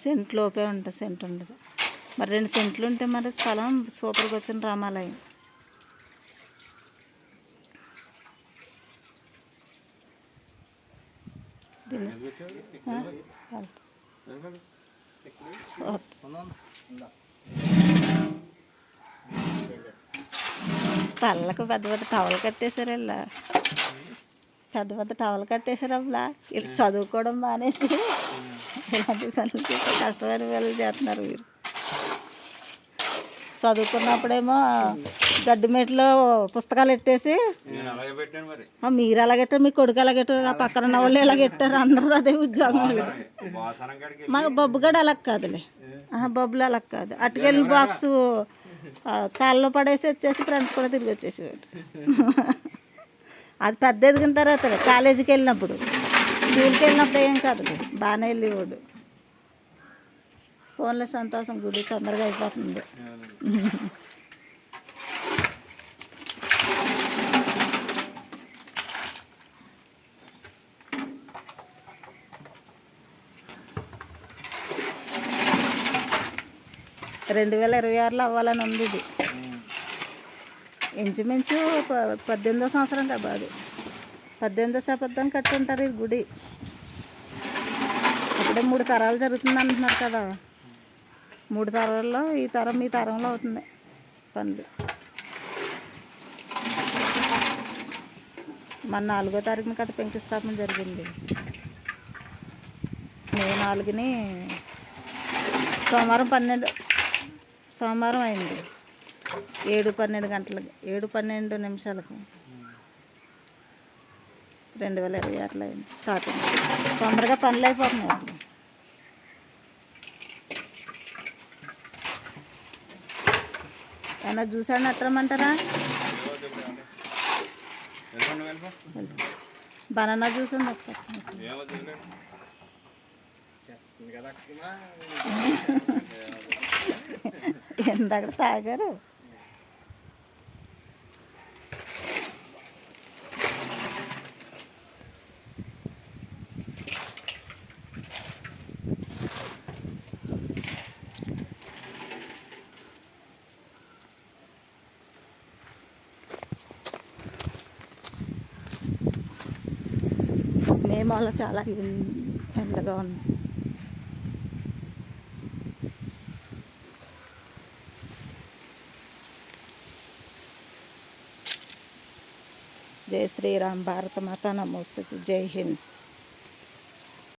Cent లోపే ఉంటుంది, cent ఉండదు. మరి 2 సెంట్లు ఉంటే మరి స్థలం సూపర్గా వచ్చిన రామాలయం. తల్లకు పెద్ద పెద్ద టవలు కట్టేశారు, ఇలా పెద్ద పెద్ద టవలు కట్టేశారు. అప్పులా వీళ్ళు చదువుకోవడం మానేసి ఇలాంటి పనులు చేస్తే కష్టమైన పనులు చేస్తున్నారు. మీరు చదువుకున్నప్పుడేమో గడ్డి మెట్లో పుస్తకాలు పెట్టేసి మీరు ఎలాగెట్టారు, మీ కొడుకు ఎలాగెట్టారు, ఆ పక్కన ఉన్న వాళ్ళు ఎలాగెట్టారు, అందరూ అదే ఉద్యోగం. మాకు బొబ్బుగడ అలా కాదులే, బొబ్బులు అలా కాదు. అటుకెళ్ళి బాక్సు కాళ్ళలో పడేసి వచ్చేసి ఫ్రెండ్స్ కూడా తిరిగి వచ్చేసేవాడు. అది పెద్ద ఎదిగిన తర్వాత కాలేజీకి వెళ్ళినప్పుడు, స్కూల్కి వెళ్ళినప్పుడు ఏం కాదులే, బాగానే వెళ్ళేవాడు. ఫోన్లో సంతోషం, గుడి తొందరగా అయిపోతుంది. రెండు 2026లో అవ్వాలని ఉంది ఇది. ఇంచుమించు 18వ సంవత్సరం కదా, అది 18వ శతాబ్దం కట్టుంటారు ఈ గుడి. అప్పుడే 3 తరాలు జరుగుతుంది అంటున్నారు కదా. 3 తరాల్లో ఈ తరం మీ తరంలో అవుతుంది పనులు. మన 4వ తారీఖున కదా శంకుస్థాపన జరిగింది. మే 4ని సోమవారం అయింది. 7:12 గంటలకి, 7:12 నిమిషాలకు 2026లో అయింది స్టార్టింగ్. తొందరగా పనులు అయిపోతున్నాయి. ఏమన్నా చూసాను ఎత్తమంటారా? బనానా జ్యూస్ ఉంది ఒకసారి. ఎందాక తాగారు. మేము అలా చాలా ఎండగా ఉంది. జై శ్రీరామ్, భారత మాతా నమోస్తుతే, జై హింద్.